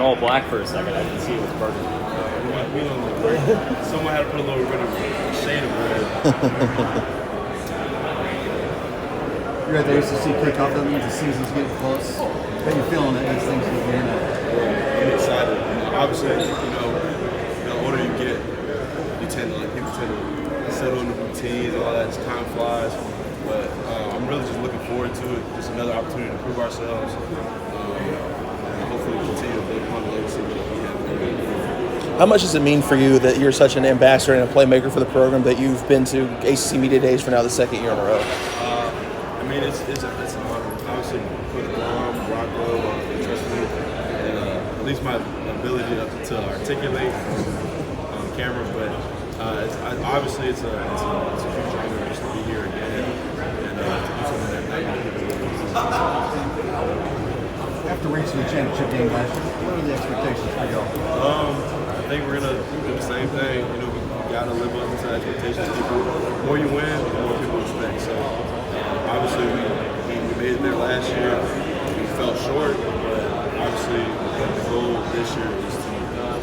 went all black for a second. I didn't see it was burgundy. We don't look great. Someone had to put a little bit of shade of red. You're at the ACC Kickoff. That means the season's getting close. How are you feeling as things are going on? I'm excited. Obviously, the older you get, people tend to settle into routines and all that. As time flies. But I'm really just looking forward to it. Just another opportunity to prove ourselves. And hopefully continue to build upon the legacy that we have. How much does it mean for you that you're such an ambassador and a playmaker for the program that you've been to ACC Media Days for now the second year in a row? I mean, it's an honor. Obviously, Coach Rocco, trust me, and at least my ability to articulate on camera. But obviously, it's a huge honor just to be here again and to do something that many people do. After reaching the championship game last year, what are the expectations for y'all? I think we're gonna do the same thing. We gotta live up to expectations. The more you win, the more people expect. So obviously we made it there last year. We fell short, but obviously the goal this year is to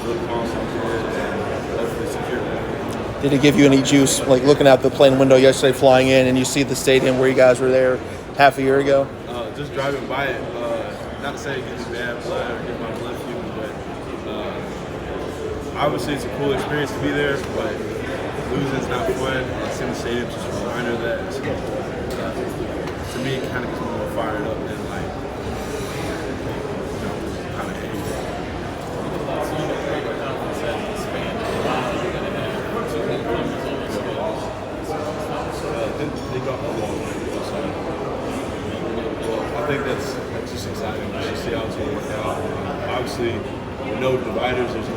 build confidence and hopefully secure that. Did it give you any juice, like looking out the plane window yesterday, flying in, and you see the stadium where you guys were there half a year ago? Just driving by it, not to say it gives me bad blood or gives my blood fever, but obviously it's a cool experience to be there, but losing's not fun. Seeing the stadium's just a reminder of that. To me, it kind of gets me more fired up than kind of angry. They got a long way to go, so I think that's just exciting to see how it's going to work out. Obviously, no dividers, there's no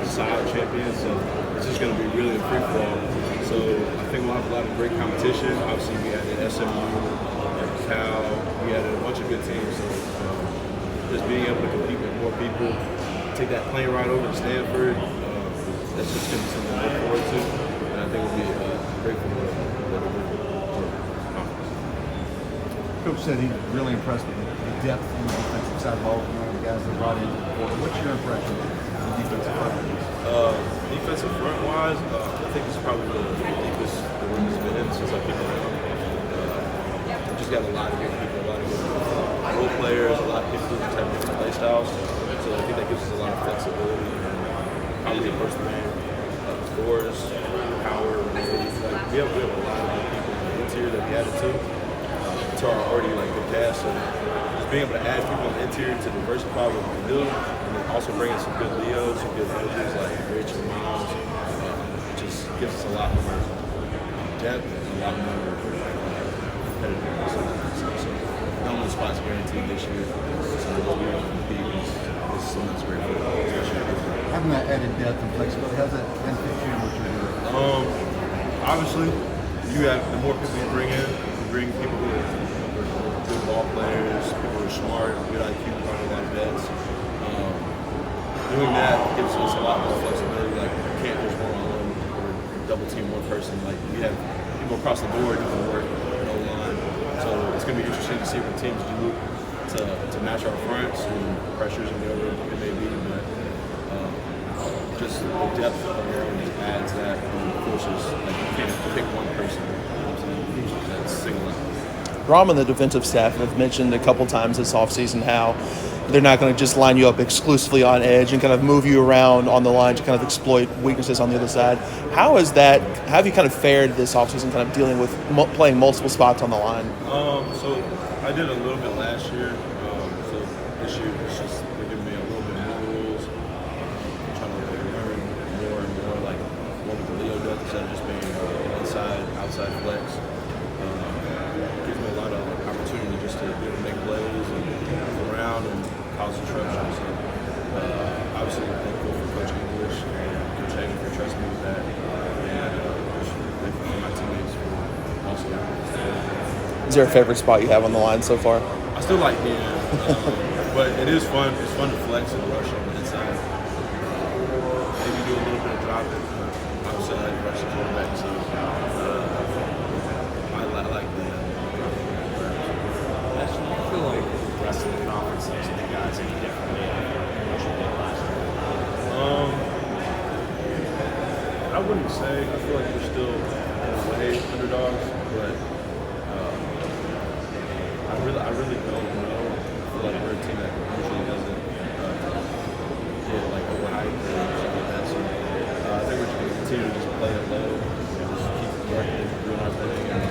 side champions, so it's just going to be really a free for all. So I think we'll have a lot of great competition. Obviously, we added SMU, Cal, we added a bunch of good teams. So just being able to compete with more people, take that plane ride over to Stanford, that's just going to be something to look forward to. And I think it'll be great for the conference. Coach said he's really impressed with the depth on the defensive side of the ball. The guys that brought in. What's your impression of the defensive front? Defensive front-wise, I think it's probably the deepest the room has been in since I've been around. We just got a lot of good people, a lot of good role players, a lot of people who have different play styles. So I think that gives us a lot of flexibility. Probably the first man, scores, power, we have a lot of good people in the interior that we added to our already good cast. So just being able to add people in the interior to diversify what we do, and then also bring in some good Leos, some good edges like Rich and Miles, just gives us a lot more depth and a lot more competitiveness. So none of the spots guaranteed this year. So what we're going to be is something that's great for us, especially having that added depth and flexibility, how's that benefit you and what you're doing? Obviously, the more people you bring in, you bring people who are good ball players, people who are smart, good IQ, run a lot of bets. Doing that gives us a lot more flexibility. Like, you can't just one-on-one or double team one person. Like, we have people across the board who can work in O-line. So it's going to be interesting to see what teams do to match our fronts and pressures and whatever it may be. But just the depth of our own just adds that and forces, you can't pick one person. That's single out. Rom and the defensive staff have mentioned a couple times this offseason how they're not going to just line you up exclusively on edge and kind of move you around on the line to kind of exploit weaknesses on the other side. How have you kind of fared this offseason kind of dealing with playing multiple spots on the line? So I did a little bit last year. So this year it's just they're giving me a little bit more rules. I'm trying to learn more and more what the Leo does instead of just being outside flex. Gives me a lot of opportunity just to be able to make plays and move around and cause disruption. So obviously I'm thankful for Coach English and Coach Hagan for trusting me with that. And thankful for my teammates for also Is there a favorite spot you have on the line so far? I still like being but it is fun. It's fun to flex and rush on the inside. Maybe do a little bit of dropping. Obviously, I like rush the quarterback, so I like that. Ashton, do you feel like the rest of the conference looks at you guys any differently after what you did wouldn't say. I feel like we're still in a way underdogs, but I really don't know. I feel like we're a team that usually doesn't get like overhyped or something like that. So I think we're just going to continue to just play it low, just keep working, doing our thing, and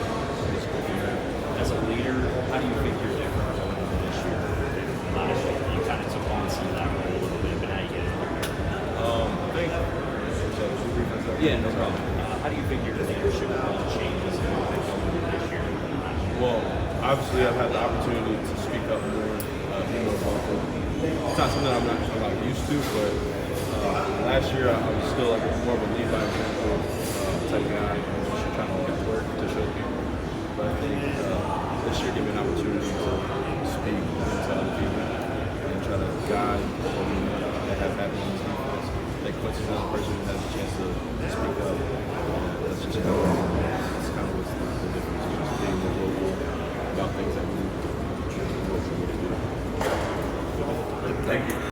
just go from there. As a leader, how do you think you're different going into this year than last year? You kind of took on some of that role a little bit, but now you get it. I think. So, Yeah, no problem. How do you think your leadership changes going into this year than last year? Well, obviously, I've had the opportunity to speak up more, be more vocal. It's not something I'm not used to, but last year I was still like more of a lead by example type guy, just trying to get to work to show people. But I think this year gave me an opportunity to speak to other people and try to guide that have happened on this defense. Like Quincy's another person who has a chance to speak up. That's just kind of what's the difference. Just being more vocal about things that we do. Thank you.